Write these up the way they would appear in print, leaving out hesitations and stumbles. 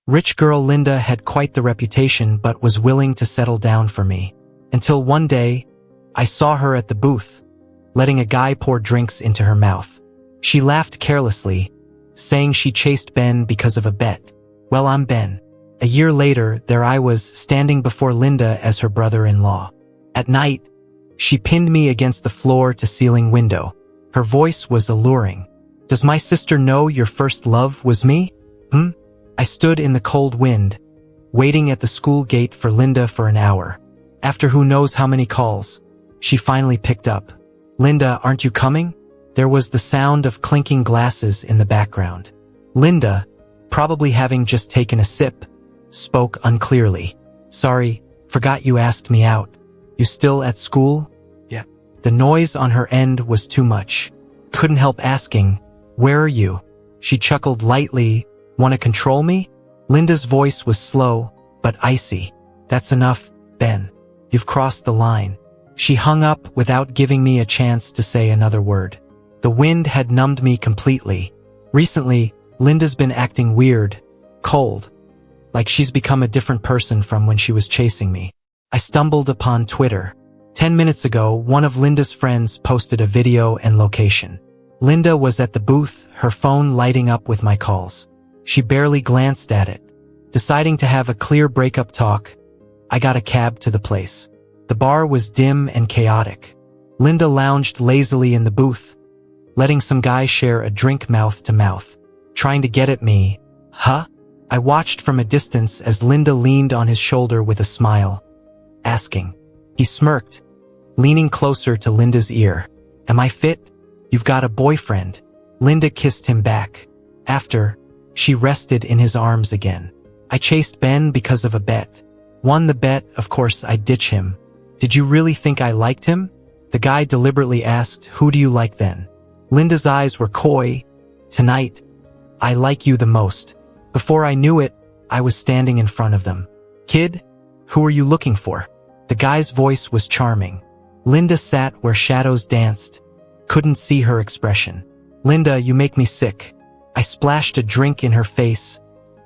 Rich girl Linda had quite the reputation but was willing to settle down for me. Until one day, I saw her at the booth, letting a guy pour drinks into her mouth. She laughed carelessly, saying she chased Ben because of a bet. Well, I'm Ben. A year later, there I was, standing before Linda as her brother-in-law. At night, she pinned me against the floor-to-ceiling window. Her voice was alluring. "Does my sister know your first love was me?" I stood in the cold wind, waiting at the school gate for Linda for an hour. After who knows how many calls, she finally picked up. "Linda, aren't you coming?" There was the sound of clinking glasses in the background. Linda, probably having just taken a sip, spoke unclearly. "Sorry, forgot you asked me out. You still at school?" "Yeah." The noise on her end was too much. Couldn't help asking, "Where are you?" She chuckled lightly. "Want to control me?" Linda's voice was slow, but icy. "That's enough, Ben. You've crossed the line." She hung up without giving me a chance to say another word. The wind had numbed me completely. Recently, Linda's been acting weird, cold, like she's become a different person from when she was chasing me. I stumbled upon Twitter. 10 minutes ago, one of Linda's friends posted a video and location. Linda was at the booth, her phone lighting up with my calls. She barely glanced at it. Deciding to have a clear breakup talk, I got a cab to the place. The bar was dim and chaotic. Linda lounged lazily in the booth, letting some guy share a drink mouth to mouth. Trying to get at me, huh? I watched from a distance as Linda leaned on his shoulder with a smile, asking. He smirked, leaning closer to Linda's ear. "Am I fit? You've got a boyfriend." Linda kissed him back. After, she rested in his arms again. "I chased Ben because of a bet. Won the bet, of course I'd ditch him." "Did you really think I liked him?" The guy deliberately asked. "Who do you like then?" Linda's eyes were coy. "Tonight, I like you the most." Before I knew it, I was standing in front of them. "Kid, who are you looking for?" The guy's voice was charming. Linda sat where shadows danced. Couldn't see her expression. "Linda, you make me sick." I splashed a drink in her face,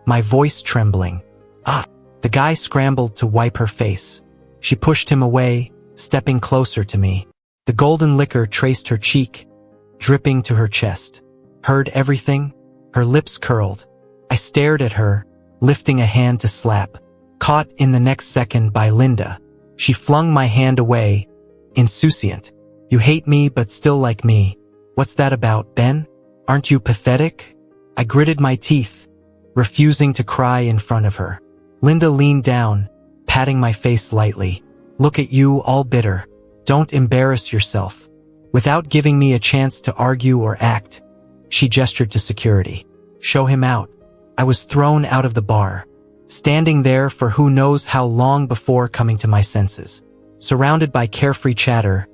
my voice trembling. "Ah!" The guy scrambled to wipe her face. She pushed him away, stepping closer to me. The golden liquor traced her cheek, dripping to her chest. "Heard everything?" Her lips curled. I stared at her, lifting a hand to slap. Caught in the next second by Linda. She flung my hand away, insouciant. "You hate me but still like me. What's that about, Ben? Aren't you pathetic?" I gritted my teeth, refusing to cry in front of her. Linda leaned down, patting my face lightly. "Look at you, all bitter. Don't embarrass yourself." Without giving me a chance to argue or act, she gestured to security. "Show him out." I was thrown out of the bar, standing there for who knows how long before coming to my senses. Surrounded by carefree chatter,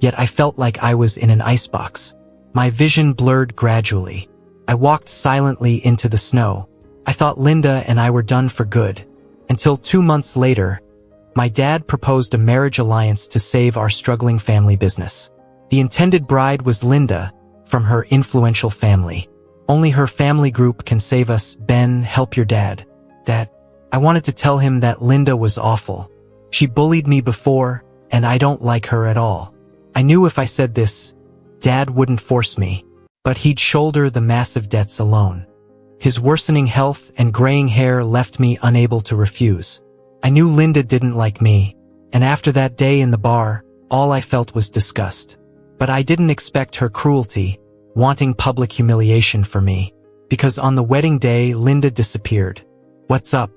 yet I felt like I was in an icebox. My vision blurred gradually. I walked silently into the snow. I thought Linda and I were done for good, until 2 months later, my dad proposed a marriage alliance to save our struggling family business. The intended bride was Linda, from her influential family. "Only her family group can save us, Ben, help your dad." Dad. I wanted to tell him that Linda was awful. She bullied me before, and I don't like her at all. I knew if I said this, Dad wouldn't force me, but he'd shoulder the massive debts alone. His worsening health and graying hair left me unable to refuse. I knew Linda didn't like me, and after that day in the bar, all I felt was disgust. But I didn't expect her cruelty, wanting public humiliation for me, because on the wedding day Linda disappeared. "What's up?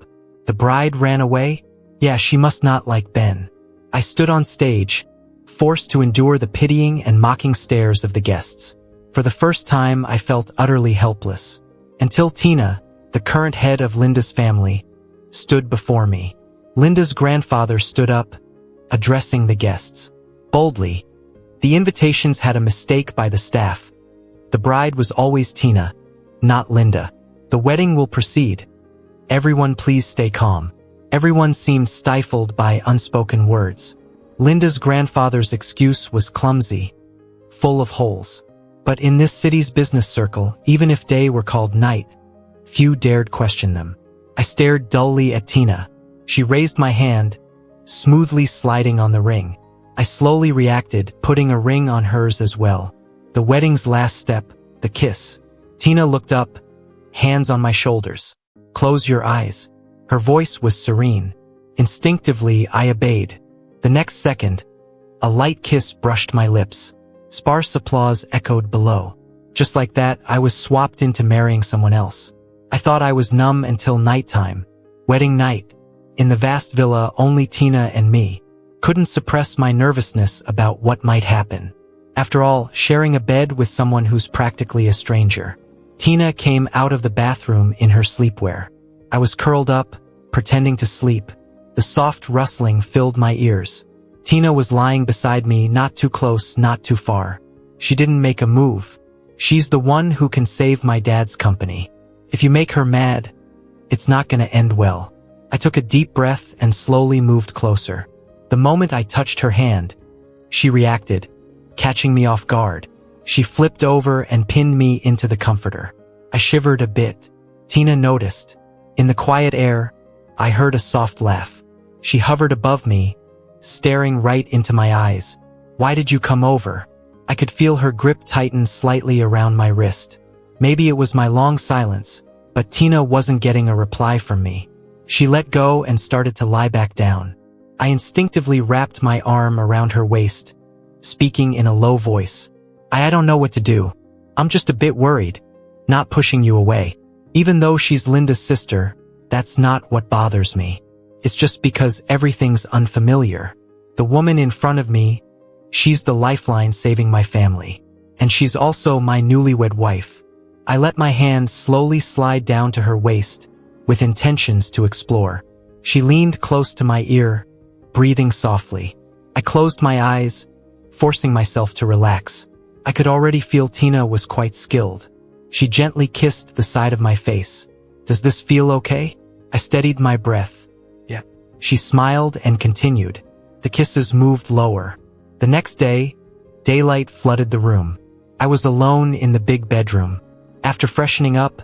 The bride ran away?" Yeah, she must not like Ben. I stood on stage, forced to endure the pitying and mocking stares of the guests. For the first time, I felt utterly helpless. Until Tina, the current head of Linda's family, stood before me. Linda's grandfather stood up, addressing the guests. Boldly, the invitations had a mistake by the staff. The bride was always Tina, not Linda. "The wedding will proceed. Everyone please stay calm." Everyone seemed stifled by unspoken words. Linda's grandfather's excuse was clumsy, full of holes. But in this city's business circle, even if day were called night, few dared question them. I stared dully at Tina. She raised my hand, smoothly sliding on the ring. I slowly reacted, putting a ring on hers as well. The wedding's last step, the kiss. Tina looked up, hands on my shoulders. Close your eyes. Her voice was serene. Instinctively, I obeyed. The next second, a light kiss brushed my lips. Sparse applause echoed below. Just like that, I was swapped into marrying someone else. I thought I was numb until nighttime. Wedding night. In the vast villa, only Tina and me. Couldn't suppress my nervousness about what might happen. After all, sharing a bed with someone who's practically a stranger. Tina came out of the bathroom in her sleepwear. I was curled up, pretending to sleep. The soft rustling filled my ears. Tina was lying beside me, not too close, not too far. She didn't make a move. She's the one who can save my dad's company. If you make her mad, it's not gonna end well. I took a deep breath and slowly moved closer. The moment I touched her hand, she reacted, catching me off guard. She flipped over and pinned me into the comforter. I shivered a bit. Tina noticed. In the quiet air, I heard a soft laugh. She hovered above me, staring right into my eyes. Why did you come over? I could feel her grip tighten slightly around my wrist. Maybe it was my long silence, but Tina wasn't getting a reply from me. She let go and started to lie back down. I instinctively wrapped my arm around her waist, speaking in a low voice. I don't know what to do. I'm just a bit worried. Not pushing you away. Even though she's Linda's sister, that's not what bothers me. It's just because everything's unfamiliar. The woman in front of me, she's the lifeline saving my family. And she's also my newlywed wife. I let my hand slowly slide down to her waist, with intentions to explore. She leaned close to my ear, breathing softly. I closed my eyes, forcing myself to relax. I could already feel Tina was quite skilled. She gently kissed the side of my face. Does this feel okay? I steadied my breath. Yeah. She smiled and continued. The kisses moved lower. The next day, daylight flooded the room. I was alone in the big bedroom. After freshening up,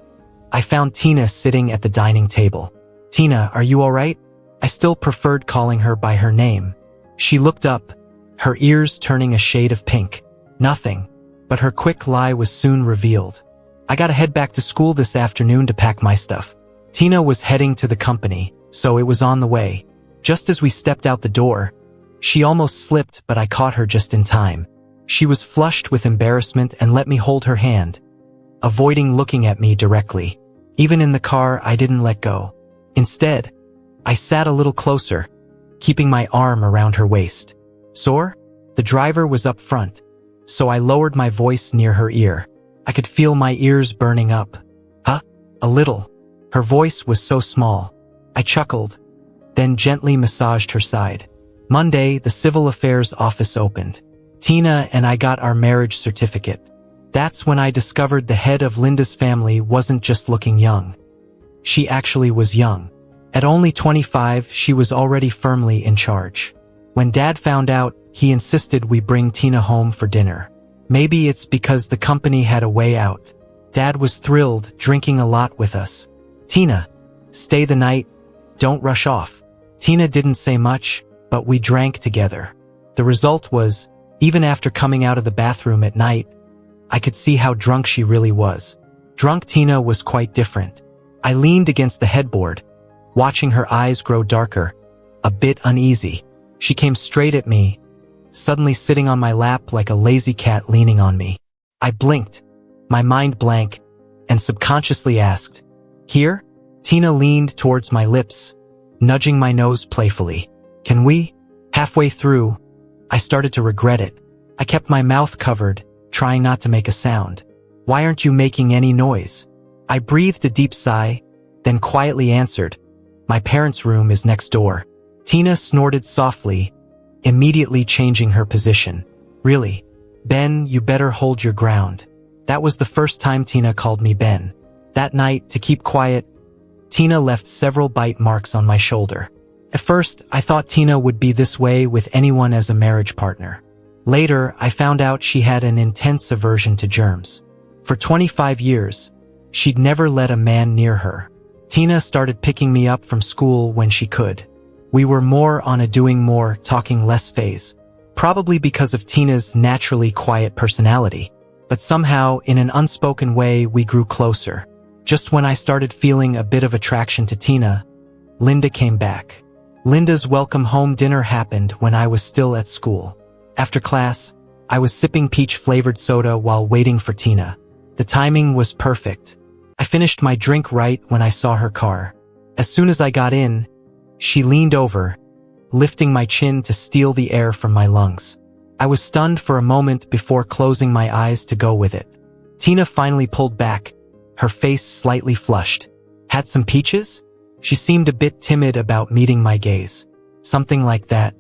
I found Tina sitting at the dining table. Tina, are you alright? I still preferred calling her by her name. She looked up, her ears turning a shade of pink. Nothing. But her quick lie was soon revealed. I gotta head back to school this afternoon to pack my stuff. Tina was heading to the company, so it was on the way. Just as we stepped out the door, she almost slipped, but I caught her just in time. She was flushed with embarrassment and let me hold her hand, avoiding looking at me directly. Even in the car, I didn't let go. Instead, I sat a little closer, keeping my arm around her waist. Sore? The driver was up front, so I lowered my voice near her ear. I could feel my ears burning up. Huh? A little. Her voice was so small. I chuckled, then gently massaged her side. Monday, the civil affairs office opened. Tina and I got our marriage certificate. That's when I discovered the head of Linda's family wasn't just looking young. She actually was young. At only 25, she was already firmly in charge. When Dad found out, he insisted we bring Tina home for dinner. Maybe it's because the company had a way out. Dad was thrilled, drinking a lot with us. Tina, stay the night, don't rush off. Tina didn't say much, but we drank together. The result was, even after coming out of the bathroom at night, I could see how drunk she really was. Drunk Tina was quite different. I leaned against the headboard, watching her eyes grow darker, a bit uneasy. She came straight at me, suddenly sitting on my lap like a lazy cat leaning on me. I blinked, my mind blank, and subconsciously asked, "Here?" Tina leaned towards my lips, nudging my nose playfully. "Can we?" Halfway through, I started to regret it. I kept my mouth covered, trying not to make a sound. "Why aren't you making any noise?" I breathed a deep sigh, then quietly answered, "My parents' room is next door." Tina snorted softly, immediately changing her position. "Really? Ben, you better hold your ground." That was the first time Tina called me Ben. That night, to keep quiet, Tina left several bite marks on my shoulder. At first, I thought Tina would be this way with anyone as a marriage partner. Later, I found out she had an intense aversion to germs. For 25 years, she'd never let a man near her. Tina started picking me up from school when she could. We were more on a doing more, talking less phase. Probably because of Tina's naturally quiet personality. But somehow, in an unspoken way, we grew closer. Just when I started feeling a bit of attraction to Tina, Linda came back. Linda's welcome home dinner happened when I was still at school. After class, I was sipping peach-flavored soda while waiting for Tina. The timing was perfect. I finished my drink right when I saw her car. As soon as I got in, she leaned over, lifting my chin to steal the air from my lungs. I was stunned for a moment before closing my eyes to go with it. Tina finally pulled back, her face slightly flushed. Had some peaches? She seemed a bit timid about meeting my gaze. Something like that.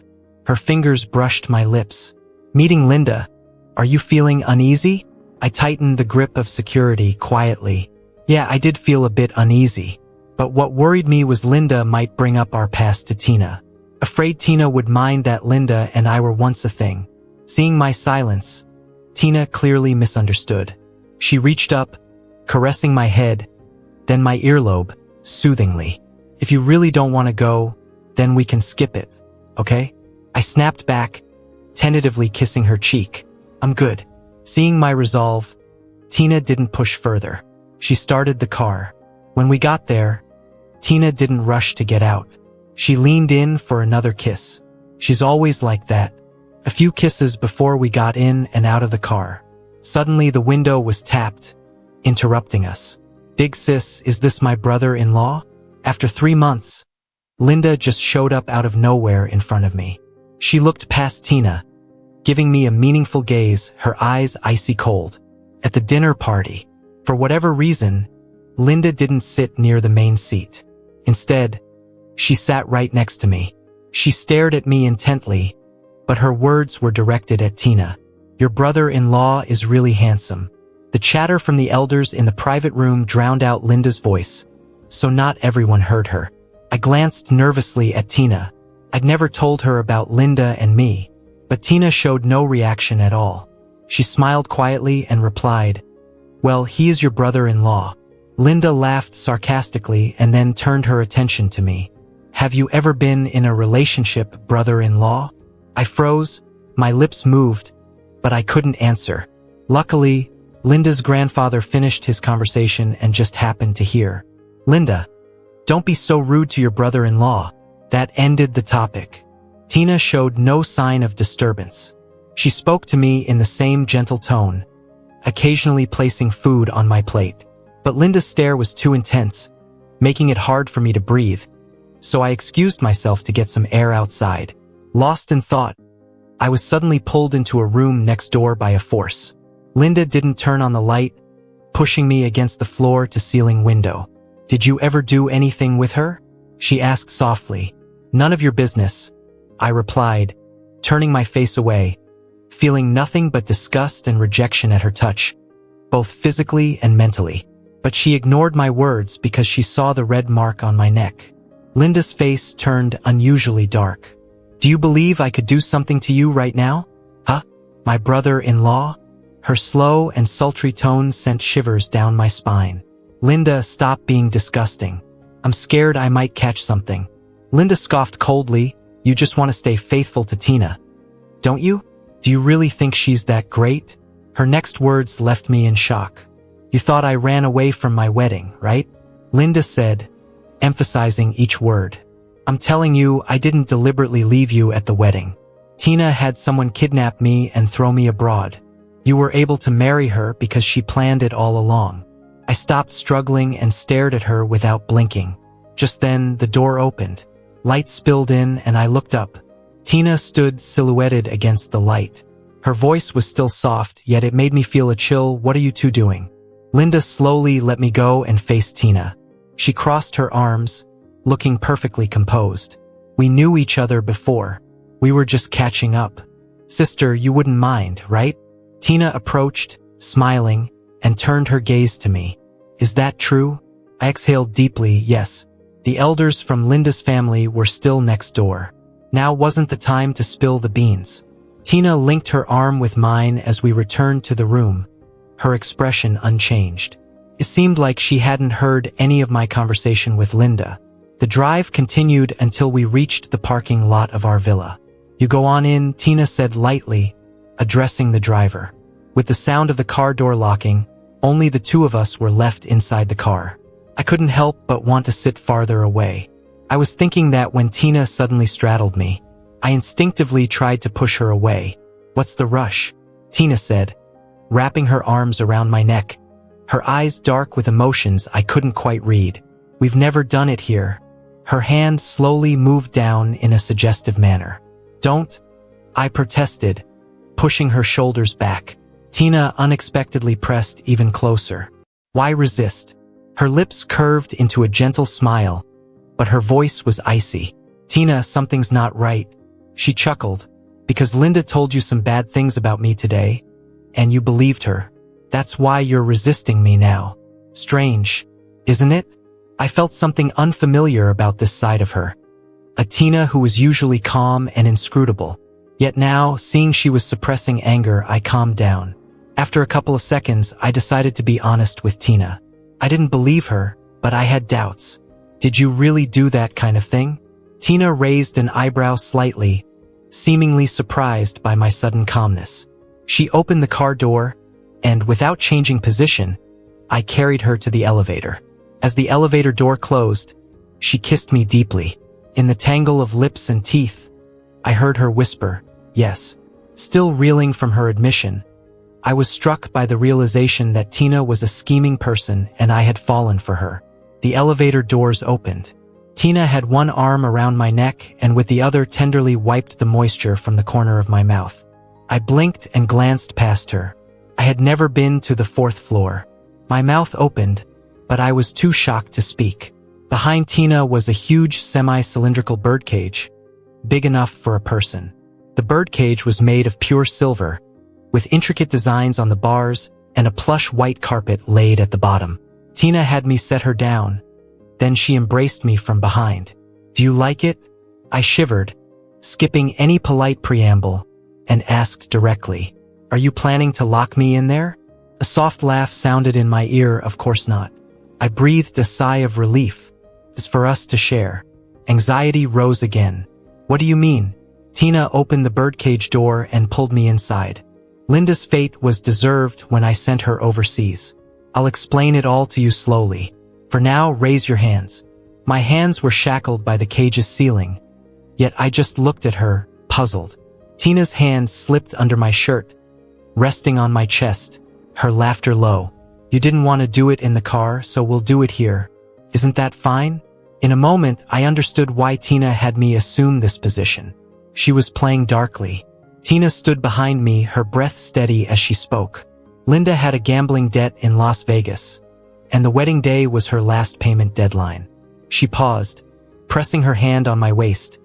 Her fingers brushed my lips. Meeting Linda, are you feeling uneasy? I tightened the grip of security quietly. Yeah, I did feel a bit uneasy. But what worried me was Linda might bring up our past to Tina. Afraid Tina would mind that Linda and I were once a thing. Seeing my silence, Tina clearly misunderstood. She reached up, caressing my head, then my earlobe, soothingly. If you really don't want to go, then we can skip it, okay? I snapped back, tentatively kissing her cheek. I'm good. Seeing my resolve, Tina didn't push further. She started the car. When we got there, Tina didn't rush to get out. She leaned in for another kiss. She's always like that. A few kisses before we got in and out of the car. Suddenly the window was tapped, interrupting us. Big sis, is this my brother-in-law? After 3 months, Linda just showed up out of nowhere in front of me. She looked past Tina, giving me a meaningful gaze, her eyes icy cold. At the dinner party, for whatever reason, Linda didn't sit near the main seat. Instead, she sat right next to me. She stared at me intently, but her words were directed at Tina. Your brother-in-law is really handsome. The chatter from the elders in the private room drowned out Linda's voice, so not everyone heard her. I glanced nervously at Tina. I'd never told her about Linda and me, but Tina showed no reaction at all. She smiled quietly and replied, well, he is your brother-in-law. Linda laughed sarcastically and then turned her attention to me. Have you ever been in a relationship, brother-in-law? I froze, my lips moved, but I couldn't answer. Luckily, Linda's grandfather finished his conversation and just happened to hear. Linda, don't be so rude to your brother-in-law. That ended the topic. Tina showed no sign of disturbance. She spoke to me in the same gentle tone, occasionally placing food on my plate. But Linda's stare was too intense, making it hard for me to breathe, so I excused myself to get some air outside. Lost in thought, I was suddenly pulled into a room next door by a force. Linda didn't turn on the light, pushing me against the floor-to-ceiling window. Did you ever do anything with her? She asked softly. None of your business, I replied, turning my face away, feeling nothing but disgust and rejection at her touch, both physically and mentally. But she ignored my words because she saw the red mark on my neck. Linda's face turned unusually dark. Do you believe I could do something to you right now? Huh? My brother-in-law? Her slow and sultry tone sent shivers down my spine. Linda, stop being disgusting. I'm scared I might catch something. Linda scoffed coldly. You just want to stay faithful to Tina. Don't you? Do you really think she's that great? Her next words left me in shock. You thought I ran away from my wedding, right? Linda said, emphasizing each word. I'm telling you, I didn't deliberately leave you at the wedding. Tina had someone kidnap me and throw me abroad. You were able to marry her because she planned it all along. I stopped struggling and stared at her without blinking. Just then, the door opened. Light spilled in and I looked up. Tina stood silhouetted against the light. Her voice was still soft, yet it made me feel a chill. What are you two doing? Linda slowly let me go and faced Tina. She crossed her arms, looking perfectly composed. We knew each other before. We were just catching up. Sister, you wouldn't mind, right? Tina approached, smiling, and turned her gaze to me. Is that true? I exhaled deeply, yes. The elders from Linda's family were still next door. Now wasn't the time to spill the beans. Tina linked her arm with mine as we returned to the room, her expression unchanged. It seemed like she hadn't heard any of my conversation with Linda. The drive continued until we reached the parking lot of our villa. "You go on in," Tina said lightly, addressing the driver. With the sound of the car door locking, only the two of us were left inside the car. I couldn't help but want to sit farther away. I was thinking that when Tina suddenly straddled me. I instinctively tried to push her away. "What's the rush?" Tina said, wrapping her arms around my neck, her eyes dark with emotions I couldn't quite read. "We've never done it here." Her hand slowly moved down in a suggestive manner. "Don't," I protested, pushing her shoulders back. Tina unexpectedly pressed even closer. "Why resist?" Her lips curved into a gentle smile, but her voice was icy. "Tina, something's not right." She chuckled. "Because Linda told you some bad things about me today, and you believed her. That's why you're resisting me now. Strange, isn't it?" I felt something unfamiliar about this side of her. A Tina who was usually calm and inscrutable. Yet now, seeing she was suppressing anger, I calmed down. After a couple of seconds, I decided to be honest with Tina. I didn't believe her, but I had doubts. "Did you really do that kind of thing?" Tina raised an eyebrow slightly, seemingly surprised by my sudden calmness. She opened the car door, and without changing position, I carried her to the elevator. As the elevator door closed, she kissed me deeply. In the tangle of lips and teeth, I heard her whisper, "Yes." Still reeling from her admission, I was struck by the realization that Tina was a scheming person and I had fallen for her. The elevator doors opened. Tina had one arm around my neck and with the other tenderly wiped the moisture from the corner of my mouth. I blinked and glanced past her. I had never been to the 4th floor. My mouth opened, but I was too shocked to speak. Behind Tina was a huge semi-cylindrical birdcage, big enough for a person. The birdcage was made of pure silver, with intricate designs on the bars and a plush white carpet laid at the bottom. Tina had me set her down. Then she embraced me from behind. "Do you like it?" I shivered, skipping any polite preamble, and asked directly, "Are you planning to lock me in there?" A soft laugh sounded in my ear. "Of course not." I breathed a sigh of relief. "It's for us to share." Anxiety rose again. "What do you mean?" Tina opened the birdcage door and pulled me inside. Linda's fate was deserved when I sent her overseas. I'll explain it all to you slowly. For now, raise your hands. My hands were shackled by the cage's ceiling, yet I just looked at her, puzzled. Tina's hand slipped under my shirt, resting on my chest, her laughter low. "You didn't want to do it in the car, so we'll do it here. Isn't that fine?" In a moment, I understood why Tina had me assume this position. She was playing darkly. Tina stood behind me, her breath steady as she spoke. Linda had a gambling debt in Las Vegas, and the wedding day was her last payment deadline. She paused, pressing her hand on my waist,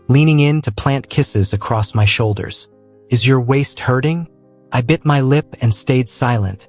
leaning in to plant kisses across my shoulders. "Is your waist hurting?" I bit my lip and stayed silent,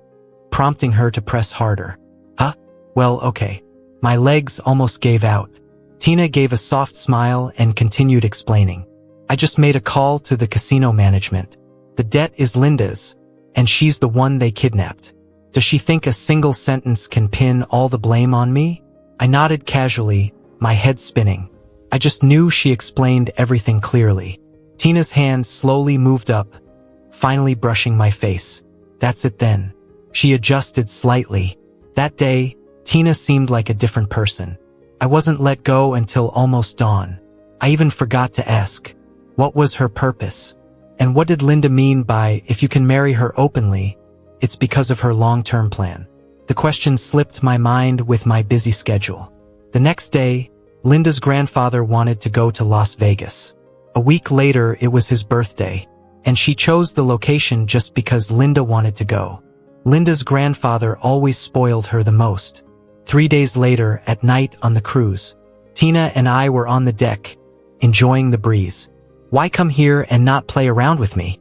prompting her to press harder. "Huh? Well, okay." My legs almost gave out. Tina gave a soft smile and continued explaining. "I just made a call to the casino management. The debt is Linda's, and she's the one they kidnapped. Does she think a single sentence can pin all the blame on me?" I nodded casually, my head spinning. I just knew she explained everything clearly. Tina's hand slowly moved up, finally brushing my face. "That's it then." She adjusted slightly. That day, Tina seemed like a different person. I wasn't let go until almost dawn. I even forgot to ask, what was her purpose? And what did Linda mean by, "If you can marry her openly, it's because of her long-term plan"? The question slipped my mind with my busy schedule. The next day, Linda's grandfather wanted to go to Las Vegas. A week later, it was his birthday, and she chose the location just because Linda wanted to go. Linda's grandfather always spoiled her the most. 3 days later, at night on the cruise, Tina and I were on the deck, enjoying the breeze. "Why come here and not play around with me?"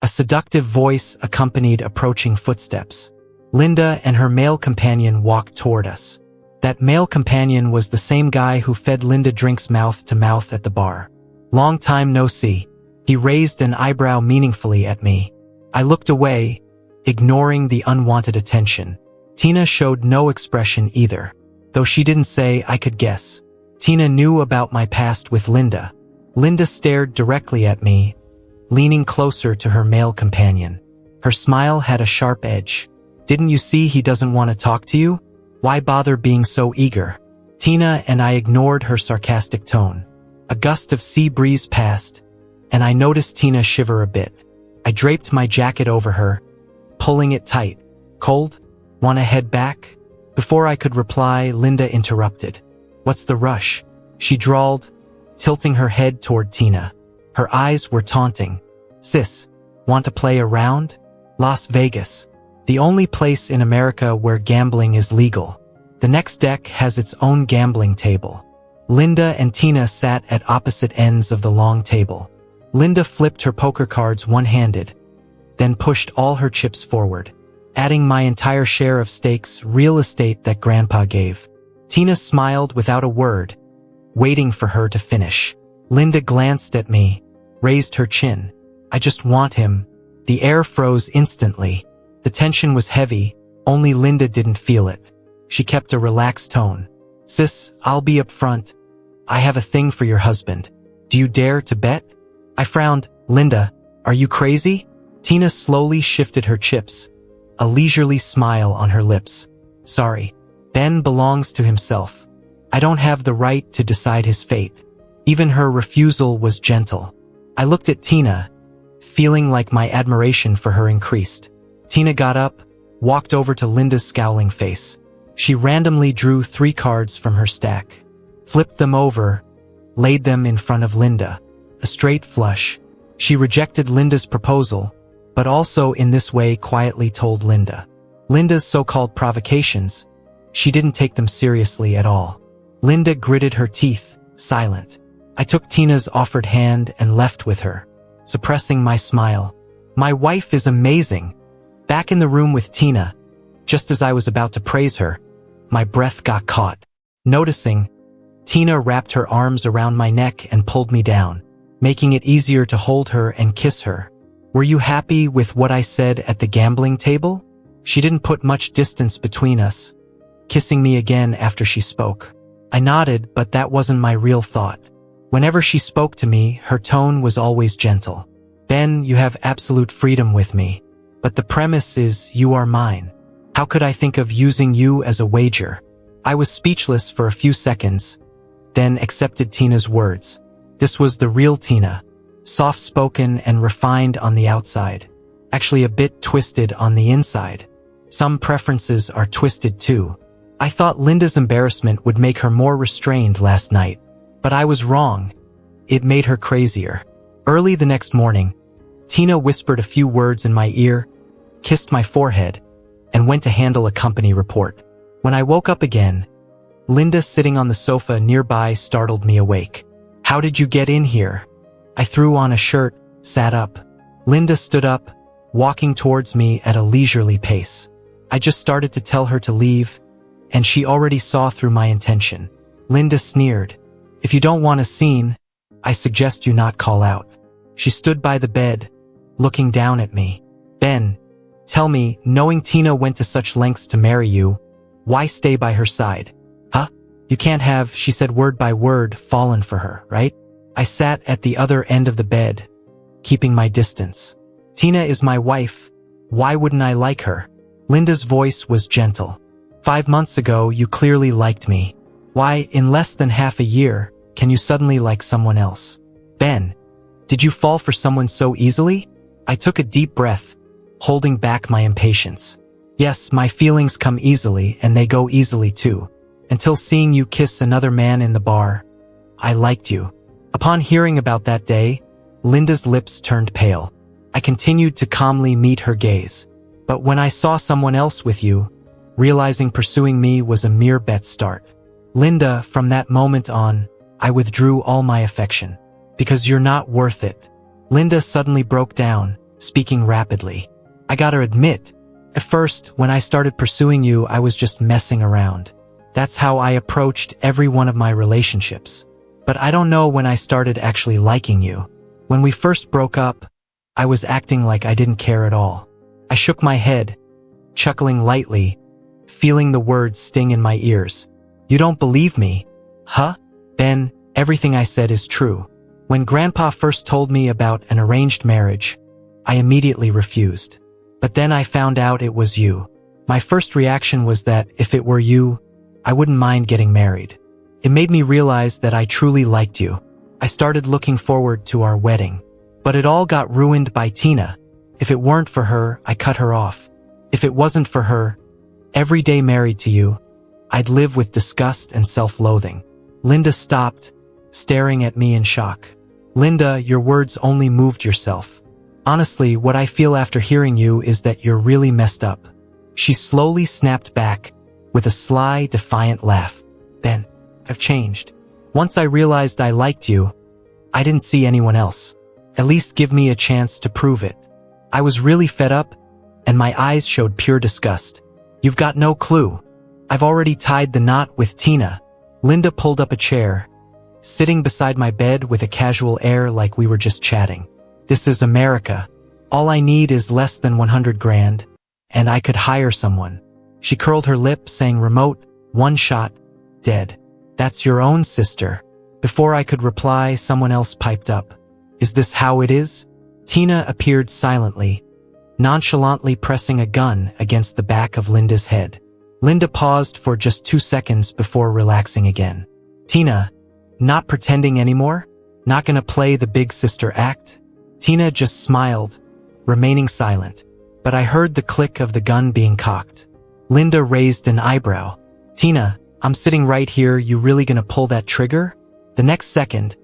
A seductive voice accompanied approaching footsteps. Linda and her male companion walked toward us. That male companion was the same guy who fed Linda drinks mouth to mouth at the bar. "Long time no see." He raised an eyebrow meaningfully at me. I looked away, ignoring the unwanted attention. Tina showed no expression either. Though she didn't say, I could guess. Tina knew about my past with Linda. Linda stared directly at me, leaning closer to her male companion. Her smile had a sharp edge. Didn't you see he doesn't want to talk to you? Why bother being so eager? Tina and I ignored her sarcastic tone. A gust of sea breeze passed, and I noticed Tina shiver a bit. I draped my jacket over her, pulling it tight. Cold? Wanna head back? Before I could reply, Linda interrupted. What's the rush? She drawled, tilting her head toward Tina. Her eyes were taunting. Sis, want to play a round? Las Vegas. The only place in America where gambling is legal. The next deck has its own gambling table. Linda and Tina sat at opposite ends of the long table. Linda flipped her poker cards one-handed, then pushed all her chips forward, adding my entire share of stakes, real estate that Grandpa gave. Tina smiled without a word, waiting for her to finish. Linda glanced at me, raised her chin. I just want him. The air froze instantly. The tension was heavy, only Linda didn't feel it. She kept a relaxed tone. Sis, I'll be up front. I have a thing for your husband. Do you dare to bet? I frowned. Linda, are you crazy? Tina slowly shifted her chips, a leisurely smile on her lips. Sorry. Ben belongs to himself. I don't have the right to decide his fate. Even her refusal was gentle. I looked at Tina, feeling like my admiration for her increased. Tina got up, walked over to Linda's scowling face. She randomly drew 3 cards from her stack, flipped them over, laid them in front of Linda. A straight flush. She rejected Linda's proposal, but also in this way quietly told Linda. Linda's so-called provocations, she didn't take them seriously at all. Linda gritted her teeth, silent. I took Tina's offered hand and left with her, suppressing my smile. My wife is amazing. Back in the room with Tina, just as I was about to praise her, my breath got caught. Noticing, Tina wrapped her arms around my neck and pulled me down, making it easier to hold her and kiss her. Were you happy with what I said at the gambling table? She didn't put much distance between us, kissing me again after she spoke. I nodded, but that wasn't my real thought. Whenever she spoke to me, her tone was always gentle. Ben, you have absolute freedom with me, but the premise is you are mine. How could I think of using you as a wager? I was speechless for a few seconds, then accepted Tina's words. This was the real Tina, soft-spoken and refined on the outside, actually a bit twisted on the inside. Some preferences are twisted too. I thought Linda's embarrassment would make her more restrained last night, but I was wrong. It made her crazier. Early the next morning, Tina whispered a few words in my ear, kissed my forehead, and went to handle a company report. When I woke up again, Linda sitting on the sofa nearby startled me awake. How did you get in here? I threw on a shirt, sat up. Linda stood up, walking towards me at a leisurely pace. I just started to tell her to leave, and she already saw through my intention. Linda sneered. If you don't want a scene, I suggest you not call out. She stood by the bed, looking down at me. Ben, tell me, knowing Tina went to such lengths to marry you, why stay by her side? Huh? You can't have, she said word by word, fallen for her, right? I sat at the other end of the bed, keeping my distance. Tina is my wife. Why wouldn't I like her? Linda's voice was gentle. 5 months ago, you clearly liked me. Why, in less than half a year, can you suddenly like someone else? Ben, did you fall for someone so easily? I took a deep breath, holding back my impatience. Yes, my feelings come easily, and they go easily too. Until seeing you kiss another man in the bar, I liked you. Upon hearing about that day, Linda's lips turned pale. I continued to calmly meet her gaze. But when I saw someone else with you, realizing pursuing me was a mere bet start. Linda, from that moment on, I withdrew all my affection. Because you're not worth it. Linda suddenly broke down, speaking rapidly. I gotta admit, at first, when I started pursuing you, I was just messing around. That's how I approached every one of my relationships. But I don't know when I started actually liking you. When we first broke up, I was acting like I didn't care at all. I shook my head, chuckling lightly, feeling the words sting in my ears. You don't believe me, huh? Ben, everything I said is true. When Grandpa first told me about an arranged marriage, I immediately refused. But then I found out it was you. My first reaction was that if it were you, I wouldn't mind getting married. It made me realize that I truly liked you. I started looking forward to our wedding. But it all got ruined by Tina. If it weren't for her, I cut her off. If it wasn't for her, every day married to you, I'd live with disgust and self-loathing. Linda stopped, staring at me in shock. Linda, your words only moved yourself. Honestly, what I feel after hearing you is that you're really messed up. She slowly snapped back, with a sly, defiant laugh. Ben, I've changed. Once I realized I liked you, I didn't see anyone else. At least give me a chance to prove it. I was really fed up, and my eyes showed pure disgust. You've got no clue. I've already tied the knot with Tina. Linda pulled up a chair, sitting beside my bed with a casual air like we were just chatting. This is America. All I need is less than 100 grand, and I could hire someone. She curled her lip, saying remote, one shot, dead. That's your own sister. Before I could reply, someone else piped up. Is this how it is? Tina appeared silently, nonchalantly pressing a gun against the back of Linda's head. Linda paused for just 2 seconds before relaxing again. Tina, not pretending anymore? Not gonna play the big sister act? Tina just smiled, remaining silent. But I heard the click of the gun being cocked. Linda raised an eyebrow. Tina, I'm sitting right here, you really gonna pull that trigger? The next second,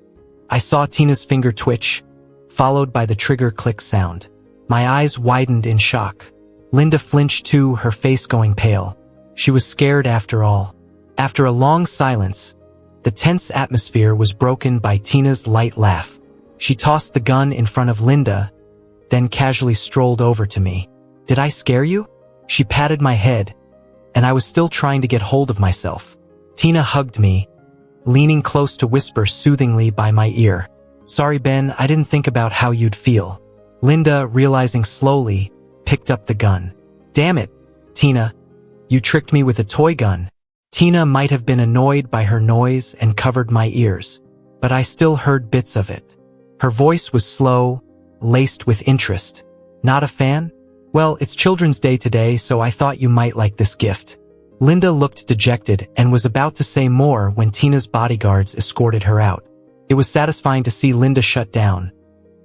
I saw Tina's finger twitch, followed by the trigger click sound. My eyes widened in shock. Linda flinched too, her face going pale. She was scared after all. After a long silence, the tense atmosphere was broken by Tina's light laugh. She tossed the gun in front of Linda, then casually strolled over to me. Did I scare you? She patted my head, and I was still trying to get hold of myself. Tina hugged me, leaning close to whisper soothingly by my ear. Sorry, Ben, I didn't think about how you'd feel. Linda, realizing slowly, picked up the gun. Damn it, Tina. You tricked me with a toy gun. Tina might have been annoyed by her noise and covered my ears, but I still heard bits of it. Her voice was slow, laced with interest. Not a fan? Well, it's Children's Day today, so I thought you might like this gift. Linda looked dejected and was about to say more when Tina's bodyguards escorted her out. It was satisfying to see Linda shut down,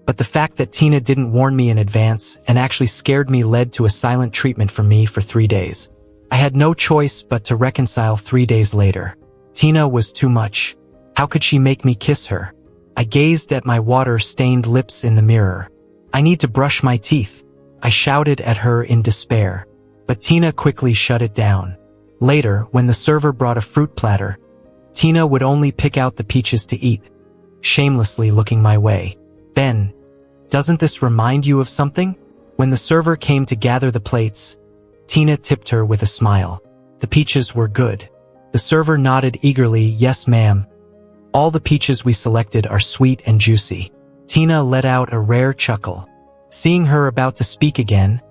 but the fact that Tina didn't warn me in advance and actually scared me led to a silent treatment for me for 3 days. I had no choice but to reconcile 3 days later. Tina was too much. How could she make me kiss her? I gazed at my water-stained lips in the mirror. I need to brush my teeth, I shouted at her in despair. But Tina quickly shut it down. Later, when the server brought a fruit platter, Tina would only pick out the peaches to eat, shamelessly looking my way. Ben, doesn't this remind you of something? When the server came to gather the plates, Tina tipped her with a smile. The peaches were good. The server nodded eagerly, yes ma'am. All the peaches we selected are sweet and juicy. Tina let out a rare chuckle. Seeing her about to speak again,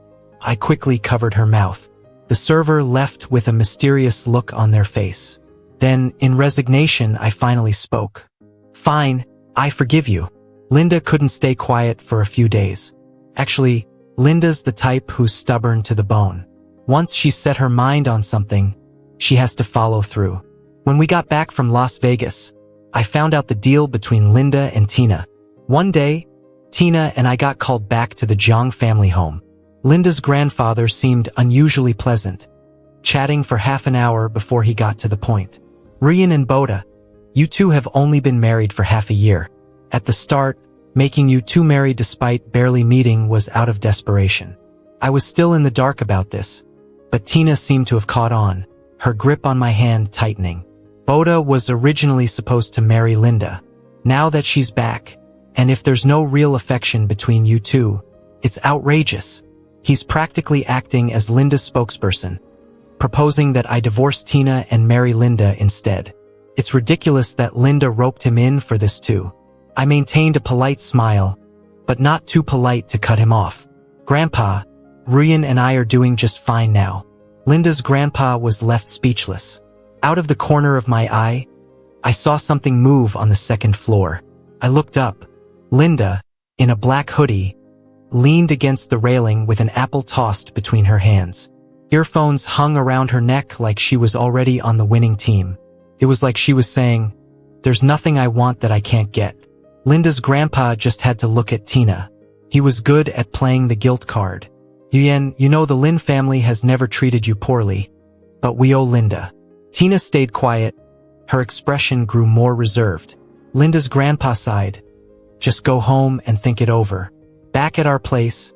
I quickly covered her mouth. The server left with a mysterious look on their face. Then, in resignation, I finally spoke. Fine, I forgive you. Linda couldn't stay quiet for a few days. Actually, Linda's the type who's stubborn to the bone. Once she's set her mind on something, she has to follow through. When we got back from Las Vegas, I found out the deal between Linda and Tina. One day, Tina and I got called back to the Jiang family home. Linda's grandfather seemed unusually pleasant, chatting for half an hour before he got to the point. Ryan and Boda, you two have only been married for half a year. At the start, making you two married despite barely meeting was out of desperation. I was still in the dark about this, but Tina seemed to have caught on, her grip on my hand tightening. Boda was originally supposed to marry Linda. Now that she's back, and if there's no real affection between you two, it's outrageous. He's practically acting as Linda's spokesperson, proposing that I divorce Tina and marry Linda instead. It's ridiculous that Linda roped him in for this too. I maintained a polite smile, but not too polite to cut him off. Grandpa, Ryan and I are doing just fine now. Linda's grandpa was left speechless. Out of the corner of my eye, I saw something move on the second floor. I looked up. Linda, in a black hoodie, leaned against the railing with an apple tossed between her hands. Earphones hung around her neck like she was already on the winning team. It was like she was saying, "There's nothing I want that I can't get." Linda's grandpa just had to look at Tina. He was good at playing the guilt card. "Yuyen, you know the Lin family has never treated you poorly, but we owe Linda." Tina stayed quiet. Her expression grew more reserved. Linda's grandpa sighed. "Just go home and think it over." Back at our place,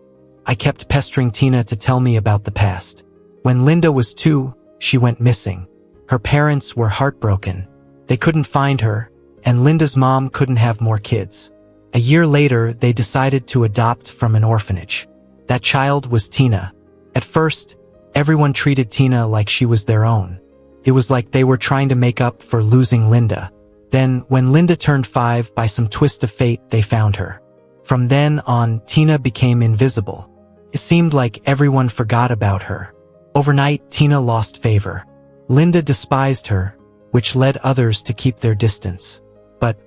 I kept pestering Tina to tell me about the past. When Linda was 2, she went missing. Her parents were heartbroken. They couldn't find her, and Linda's mom couldn't have more kids. A year later, they decided to adopt from an orphanage. That child was Tina. At first, everyone treated Tina like she was their own. It was like they were trying to make up for losing Linda. Then, when Linda turned 5, by some twist of fate, they found her. From then on, Tina became invisible. It seemed like everyone forgot about her. Overnight, Tina lost favor. Linda despised her, which led others to keep their distance. But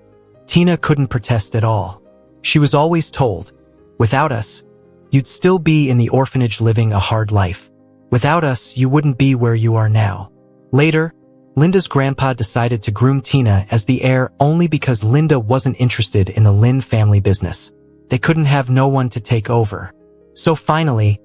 Tina couldn't protest at all. She was always told, "Without us, you'd still be in the orphanage living a hard life. Without us, you wouldn't be where you are now." Later, Linda's grandpa decided to groom Tina as the heir only because Linda wasn't interested in the Lin family business. They couldn't have no one to take over. So finally,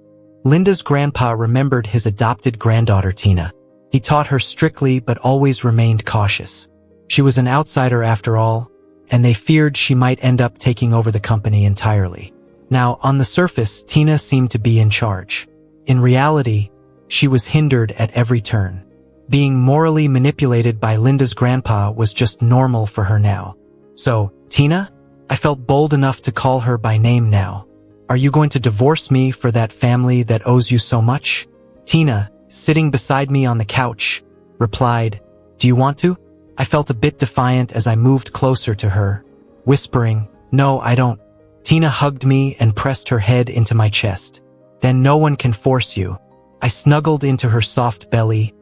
Linda's grandpa remembered his adopted granddaughter Tina. He taught her strictly but always remained cautious. She was an outsider after all, and they feared she might end up taking over the company entirely. Now, on the surface, Tina seemed to be in charge. In reality, she was hindered at every turn. Being morally manipulated by Linda's grandpa was just normal for her now. "So, Tina?" I felt bold enough to call her by name now. "Are you going to divorce me for that family that owes you so much?" Tina, sitting beside me on the couch, replied, "Do you want to?" I felt a bit defiant as I moved closer to her, whispering, "No, I don't." Tina hugged me and pressed her head into my chest. "Then no one can force you." I snuggled into her soft belly,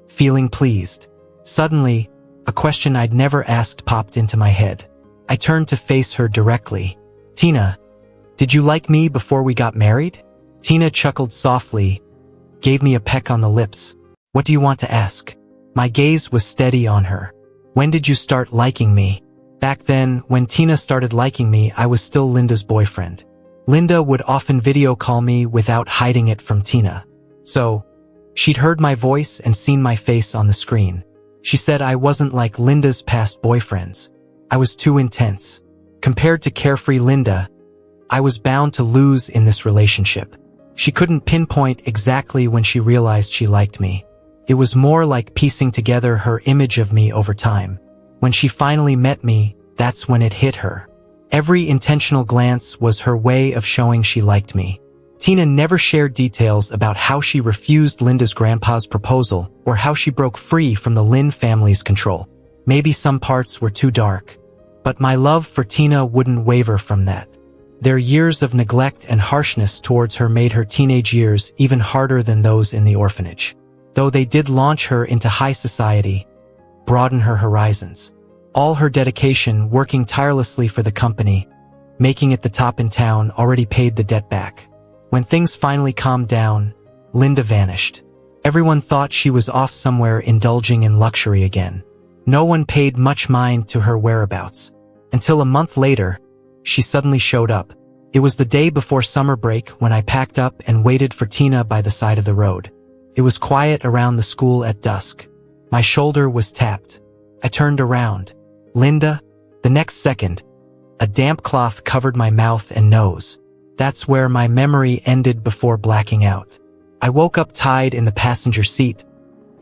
feeling pleased. Suddenly, a question I'd never asked popped into my head. I turned to face her directly. "Tina, did you like me before we got married?" Tina chuckled softly, gave me a peck on the lips. "What do you want to ask?" My gaze was steady on her. "When did you start liking me?" Back then, when Tina started liking me, I was still Linda's boyfriend. Linda would often video call me without hiding it from Tina. So, she'd heard my voice and seen my face on the screen. She said I wasn't like Linda's past boyfriends. I was too intense. Compared to carefree Linda, I was bound to lose in this relationship. She couldn't pinpoint exactly when she realized she liked me. It was more like piecing together her image of me over time. When she finally met me, that's when it hit her. Every intentional glance was her way of showing she liked me. Tina never shared details about how she refused Linda's grandpa's proposal or how she broke free from the Lin family's control. Maybe some parts were too dark. But my love for Tina wouldn't waver from that. Their years of neglect and harshness towards her made her teenage years even harder than those in the orphanage. Though they did launch her into high society, broaden her horizons. All her dedication, working tirelessly for the company, making it the top in town, already paid the debt back. When things finally calmed down, Linda vanished. Everyone thought she was off somewhere indulging in luxury again. No one paid much mind to her whereabouts. Until a month later, she suddenly showed up. It was the day before summer break when I packed up and waited for Tina by the side of the road. It was quiet around the school at dusk. My shoulder was tapped. I turned around. "Linda?" The next second, a damp cloth covered my mouth and nose. That's where my memory ended before blacking out. I woke up tied in the passenger seat,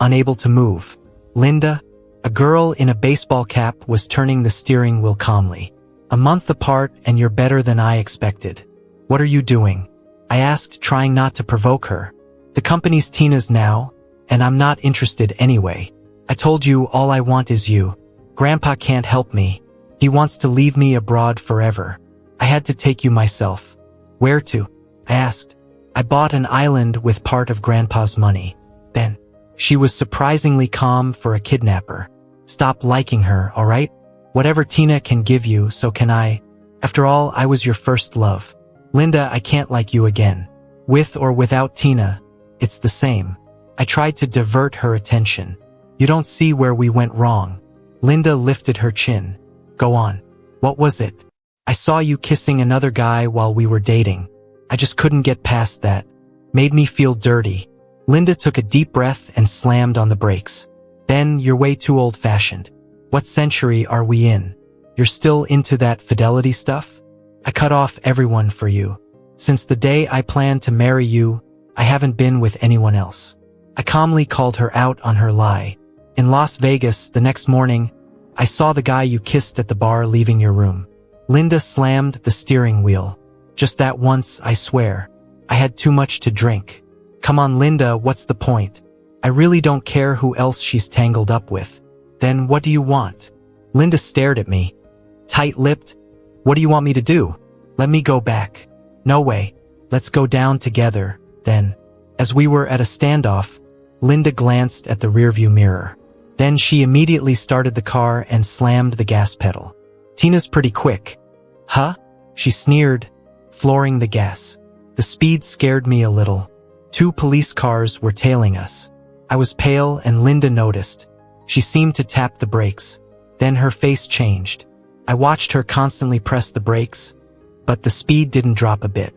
unable to move. Linda, a girl in a baseball cap, was turning the steering wheel calmly. "A month apart and you're better than I expected. What are you doing?" I asked, trying not to provoke her. "The company's Tina's now, and I'm not interested anyway. I told you all I want is you. Grandpa can't help me. He wants to leave me abroad forever. I had to take you myself." "Where to?" I asked. "I bought an island with part of Grandpa's money." Then, she was surprisingly calm for a kidnapper. Stop liking her, alright? Whatever Tina can give you, so can I. After all, I was your first love. Linda, I can't like you again. With or without Tina, it's the same. I tried to divert her attention. You don't see where we went wrong. Linda lifted her chin. Go on. What was it? I saw you kissing another guy while we were dating. I just couldn't get past that. Made me feel dirty. Linda took a deep breath and slammed on the brakes. Ben, you're way too old-fashioned. What century are we in? You're still into that fidelity stuff? I cut off everyone for you. Since the day I planned to marry you, I haven't been with anyone else. I calmly called her out on her lie. In Las Vegas, the next morning, I saw the guy you kissed at the bar leaving your room. Linda slammed the steering wheel. Just that once, I swear. I had too much to drink. Come on, Linda, what's the point? I really don't care who else she's tangled up with. Then what do you want? Linda stared at me. Tight-lipped. What do you want me to do? Let me go back. No way. Let's go down together, then. As we were at a standoff, Linda glanced at the rearview mirror. Then she immediately started the car and slammed the gas pedal. Tina's pretty quick. Huh? She sneered, flooring the gas. The speed scared me a little. 2 police cars were tailing us. I was pale and Linda noticed. She seemed to tap the brakes. Then her face changed. I watched her constantly press the brakes, but the speed didn't drop a bit.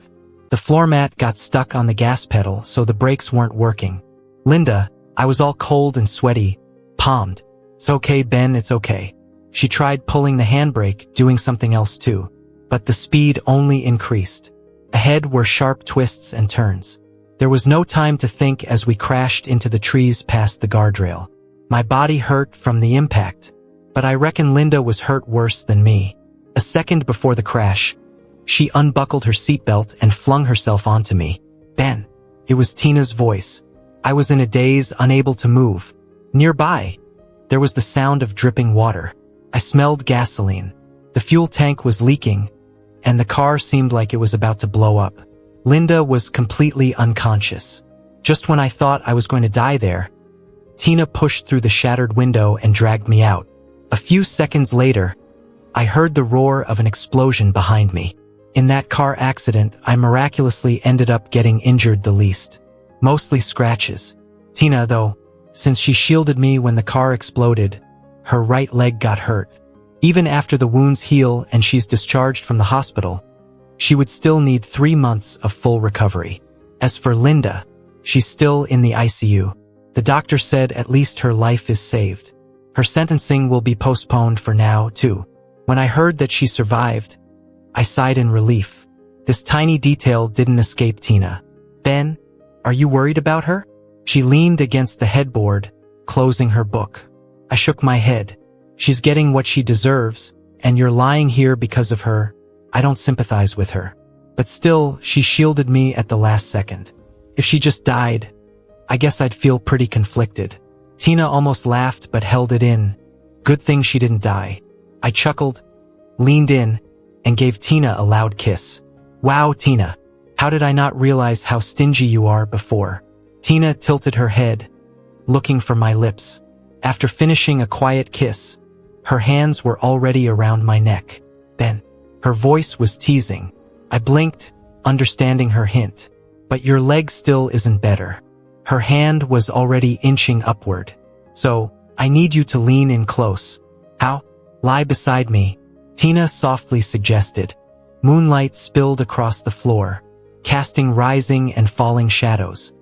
The floor mat got stuck on the gas pedal, so the brakes weren't working. Linda, I was all cold and sweaty, palmed. It's okay, Ben, it's okay. She tried pulling the handbrake, doing something else too. But the speed only increased. Ahead were sharp twists and turns. There was no time to think as we crashed into the trees past the guardrail. My body hurt from the impact, but I reckon Linda was hurt worse than me. A second before the crash, she unbuckled her seatbelt and flung herself onto me. Ben. It was Tina's voice. I was in a daze, unable to move. Nearby, there was the sound of dripping water. I smelled gasoline. The fuel tank was leaking, and the car seemed like it was about to blow up. Linda was completely unconscious. Just when I thought I was going to die there, Tina pushed through the shattered window and dragged me out. A few seconds later, I heard the roar of an explosion behind me. In that car accident, I miraculously ended up getting injured the least. Mostly scratches. Tina, though, since she shielded me when the car exploded, her right leg got hurt. Even after the wounds heal and she's discharged from the hospital, she would still need 3 months of full recovery. As for Linda, she's still in the ICU. The doctor said at least her life is saved. Her sentencing will be postponed for now, too. When I heard that she survived, I sighed in relief. This tiny detail didn't escape Tina. Ben, are you worried about her? She leaned against the headboard, closing her book. I shook my head. She's getting what she deserves, and you're lying here because of her. I don't sympathize with her. But still, she shielded me at the last second. If she just died, I guess I'd feel pretty conflicted. Tina almost laughed but held it in. Good thing she didn't die. I chuckled, leaned in, and gave Tina a loud kiss. Wow, Tina. How did I not realize how stingy you are before? Tina tilted her head, looking for my lips. After finishing a quiet kiss, her hands were already around my neck. Then, her voice was teasing. I blinked, understanding her hint. But your leg still isn't better. Her hand was already inching upward. So, I need you to lean in close. How? Lie beside me, Tina softly suggested. Moonlight spilled across the floor, casting rising and falling shadows.